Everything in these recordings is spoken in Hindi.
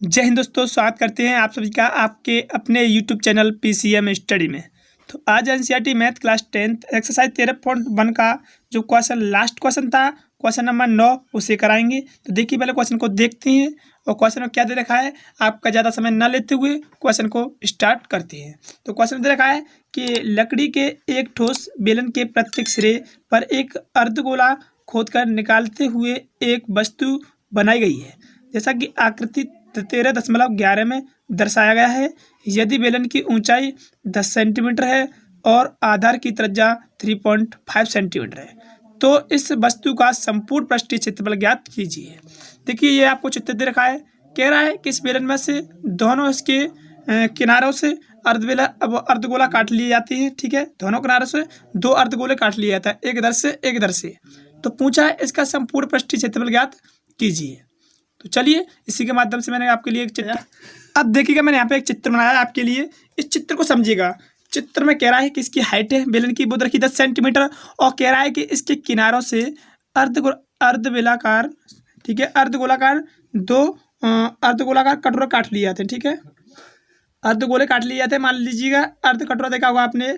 जय हिंद दोस्तों, स्वागत करते हैं आप सभी का आपके अपने यूट्यूब चैनल पीसीएम स्टडी में। तो आज NCERT math class 10th exercise 13.1 का जो क्वेश्चन लास्ट क्वेश्चन था, क्वेश्चन नंबर 9, उसे कराएंगे। तो देखिए, पहले क्वेश्चन को देखते हैं और क्वेश्चन में क्या दे रखा है। आपका ज़्यादा समय न लेते हुए क्वेश्चन को स्टार्ट करते हैं। तो क्वेश्चन दे रखा है कि लकड़ी के एक ठोस बेलन के प्रत्येक सिरे पर एक अर्धगोला खोदकर निकालते हुए एक वस्तु बनाई गई है, जैसा कि आकृति 13.11 में दर्शाया गया है। यदि बेलन की ऊंचाई 10 सेंटीमीटर है और आधार की त्रिज्या 3.5 सेंटीमीटर है, तो इस वस्तु का संपूर्ण पृष्ठीय क्षेत्रफल ज्ञात कीजिए। देखिए, ये आपको चित्र दे रखा है। कह रहा है कि इस बेलन में से दोनों इसके किनारों से अर्धगोला काट लिए जाती है। ठीक है, दोनों किनारों से दो अर्धगोले काट लिए जाता है, एक इधर से एक इधर से। तो पूछा है इसका संपूर्ण पृष्ठीय क्षेत्रफल ज्ञात कीजिए। तो चलिए, इसी के माध्यम से मैंने आपके लिए एक चित्र, अब देखिएगा, मैंने यहाँ पे एक चित्र बनाया आपके लिए। इस चित्र को समझिएगा। चित्र में कह रहा है कि इसकी हाइट है बेलन की, वो रखी 10 सेंटीमीटर, और कह रहा है कि इसके किनारों से अर्धगोलाकार, ठीक है, दो अर्धगोलाकार कटोरा काट लिए जाते हैं। ठीक है, अर्धगोले काट लिए जाते हैं। मान लीजिएगा अर्ध कटोरा देखा होगा आपने,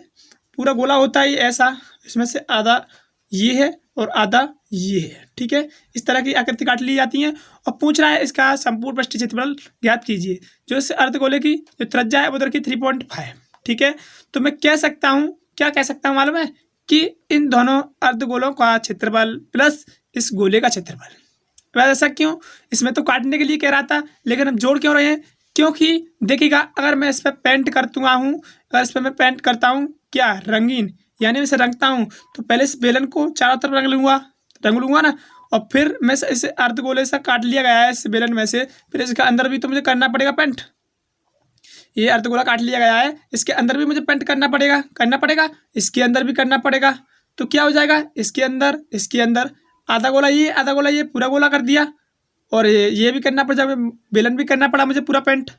पूरा गोला होता है ऐसा, इसमें से आधा ये है और आधा ये है। ठीक है, इस तरह की आकृति काट ली जाती हैं। और पूछ रहा है इसका संपूर्ण पृष्ठीय क्षेत्रफल ज्ञात कीजिए। जो इस अर्धगोले की जो त्रिज्या है वो उधर की 3.5। ठीक है, तो मैं कह सकता हूँ, क्या कह सकता हूँ मालूम है, कि इन दोनों अर्धगोलों का क्षेत्रफल प्लस इस गोले का क्षेत्रफल। वैसे ऐसा क्यों? इसमें तो काटने के लिए कह रहा था, लेकिन हम जोड़ क्यों रहे हैं? क्योंकि देखिएगा, अगर मैं इस पर पेंट करता हूँ, अगर इस पर मैं पेंट करता हूँ क्या रंगीन, यानी मैं इसे रंगता हूँ, तो पहले इस बेलन को चारों तरफ रंग लूँगा ना, और फिर मैं इसे अर्धगोले से काट लिया गया है इस बेलन में से, फिर इसके अंदर भी तो मुझे करना पड़ेगा पेंट। ये अर्धगोला काट लिया गया है, इसके अंदर भी मुझे पेंट करना पड़ेगा, इसके अंदर भी करना पड़ेगा। तो क्या हो जाएगा, इसके अंदर आधा गोला ये पूरा गोला कर दिया, और ये भी करना पड़ जाएगा, बेलन भी करना पड़ा मुझे पूरा पेंट।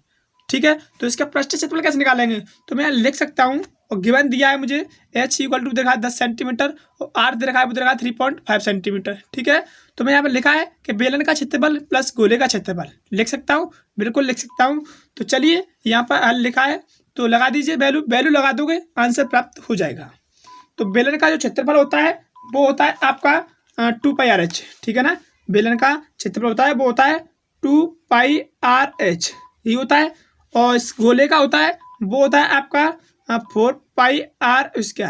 ठीक है, तो इसका पृष्ठीय क्षेत्रफल कैसे निकालेंगे? तो मैं लिख सकता हूँ, और गिवन दिया है मुझे h = दे रखा है 10 सेंटीमीटर और r दे रखा है 3.5 सेंटीमीटर। ठीक है, तो मैं यहाँ पर लिखा है कि बेलन का क्षेत्रफल प्लस गोले का क्षेत्रफल लिख सकता हूँ, बिल्कुल लिख सकता हूँ। तो चलिए, यहाँ पर हल लिखा है, तो लगा दीजिए, वैल्यू लगा दोगे, आंसर प्राप्त हो जाएगा। तो बेलन का जो क्षेत्रफल होता है वो होता है आपका 2πRh। ठीक है ना, बेलन का क्षेत्रफल होता है वो होता है 2πRh, ये होता है। और इस गोले का होता है वो होता है आपका 4πr²।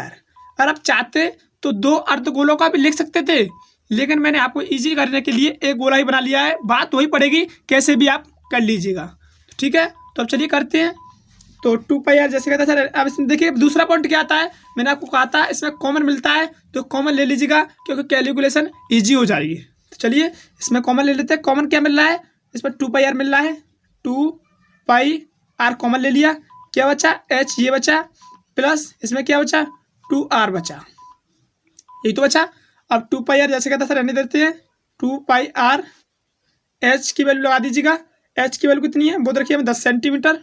अगर आप चाहते तो दो अर्धगोलों का भी लिख सकते थे, लेकिन मैंने आपको इजी करने के लिए एक गोला ही बना लिया है। बात वही पड़ेगी, कैसे भी आप कर लीजिएगा। ठीक है, तो अब चलिए करते हैं। तो 2πr जैसे कहता है सर। अब इसमें देखिए दूसरा पॉइंट क्या आता है, मैंने आपको कहा था इसमें कॉमन मिलता है, तो कॉमन ले लीजिएगा, क्योंकि कैलकुलेशन ईजी हो जाएगी। तो चलिए, इसमें कॉमन ले लेते हैं। कॉमन क्या मिल रहा है, इसमें 2πr मिल रहा है, 2πr कॉमन ले लिया, क्या बचा, h ये बचा, प्लस इसमें क्या बचा, 2r बचा, यही तो बचा। अब 2πr जैसे कहता सर रहने देते हैं, 2πr, h की वैल्यू लगा दीजिएगा। h की वैल्यू कितनी है, वो रखिए हमें 10 सेंटीमीटर,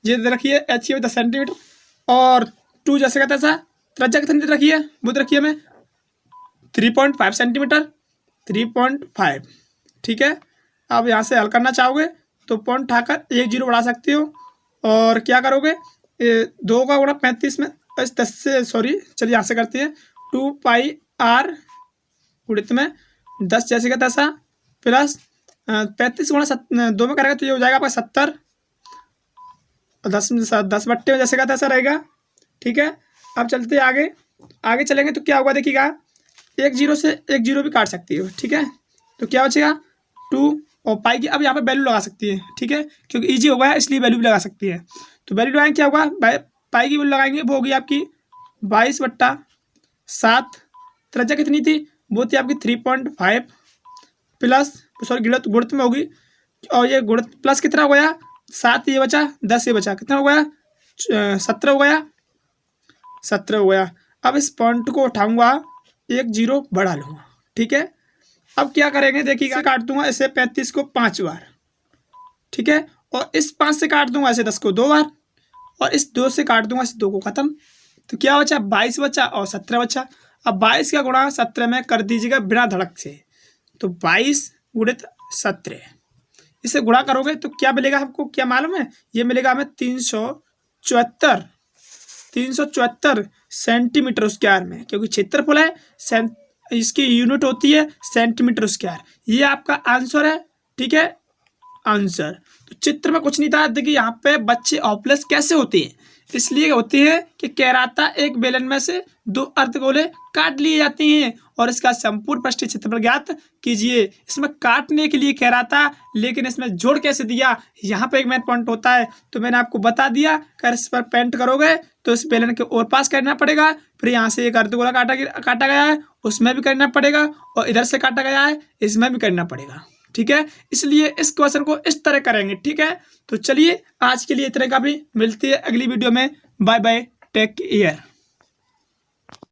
ये रखिए h की 10 सेंटीमीटर, और 2 जैसे कहता था त्रिज्या कितनी रखी है, वो रखिए हमें 3.5 सेंटीमीटर, 3.5। ठीक है, अब यहाँ से हल करना चाहोगे तो पॉइंट उठाकर 1 0 बढ़ा सकते हो, और क्या करोगे, 2 का गुणा 35 में 10 से, सॉरी, चलिए यहाँ से करते हैं। 2πr गुणित में 10 जैसे कहता था, प्लस 35 गुणा 2 में करेगा तो ये हो जाएगा आपका 70, और 10 बट्टे में जैसे कहता ऐसा रहेगा। ठीक है, अब चलते आगे चलेंगे तो क्या होगा, देखिएगा 1 0 से 1 0 भी काट सकती हो। ठीक है, तो क्या बचेगा, 2 और पाई की, अब यहाँ पे वैल्यू लगा सकती है। ठीक है, क्योंकि इजी हो गया इसलिए वैल्यू भी लगा सकती है। तो वैल्यू लगाएंगे, क्या होगा, पाई की वैल्यू लगाएंगे, वो होगी आपकी 22/7। त्रिज्या कितनी थी, वो थी आपकी 3.5, प्लस, सॉरी, गुणित में होगी, और ये गुणित प्लस कितना हो गया, 7 ये बचा, 10 ये बचा, कितना हो गया, 17 हो गया। अब इस पॉइंट को उठाऊंगा, 1 0 बढ़ा लूँगा। ठीक है, अब क्या करेंगे, देखिएगा, काट दूंगा इसे 35 को 5 बार। ठीक है, और इस 5 से काट दूंगा इसे 10 को 2 बार, और इस 2 से काट दूंगा इस 2 को खत्म। तो क्या बचा, 22 बचा और 17 बचा। अब 22 का गुणा 17 में कर दीजिएगा बिना धड़क से, तो 22 गुणित 17, इसे गुणा करोगे तो क्या मिलेगा हमको, क्या मालूम है? ये मिलेगा हमें 374 सेंटीमीटर स्क्वायर में, क्योंकि क्षेत्रफल है, इसकी यूनिट होती है सेंटीमीटर स्क्वायर। ये आपका आंसर है, ठीक है, आंसर। तो चित्र में कुछ नहीं था। देखिए यहाँ पे बच्चे ऑपलेस कैसे होते हैं, इसलिए होती है कि कहराता एक बेलन में से 2 अर्धगोले काट लिए जाते हैं और इसका संपूर्ण पृष्ठीय क्षेत्रफल ज्ञात कीजिए। इसमें काटने के लिए कहराता, लेकिन इसमें जोड़ कैसे दिया, यहाँ पे एक मेन पॉइंट होता है। तो मैंने आपको बता दिया कि इस पर पेंट करोगे तो इस बेलन के और पास करना पड़ेगा, फिर यहाँ से एक अर्धगोला काटा गया है उसमें भी करना पड़ेगा, और इधर से काटा गया है इसमें भी करना पड़ेगा, ठीक है। इसलिए इस क्वेश्चन को इस तरह करेंगे, ठीक है। तो चलिए आज के लिए इतने का भी, मिलती है अगली वीडियो में। Bye bye, take care.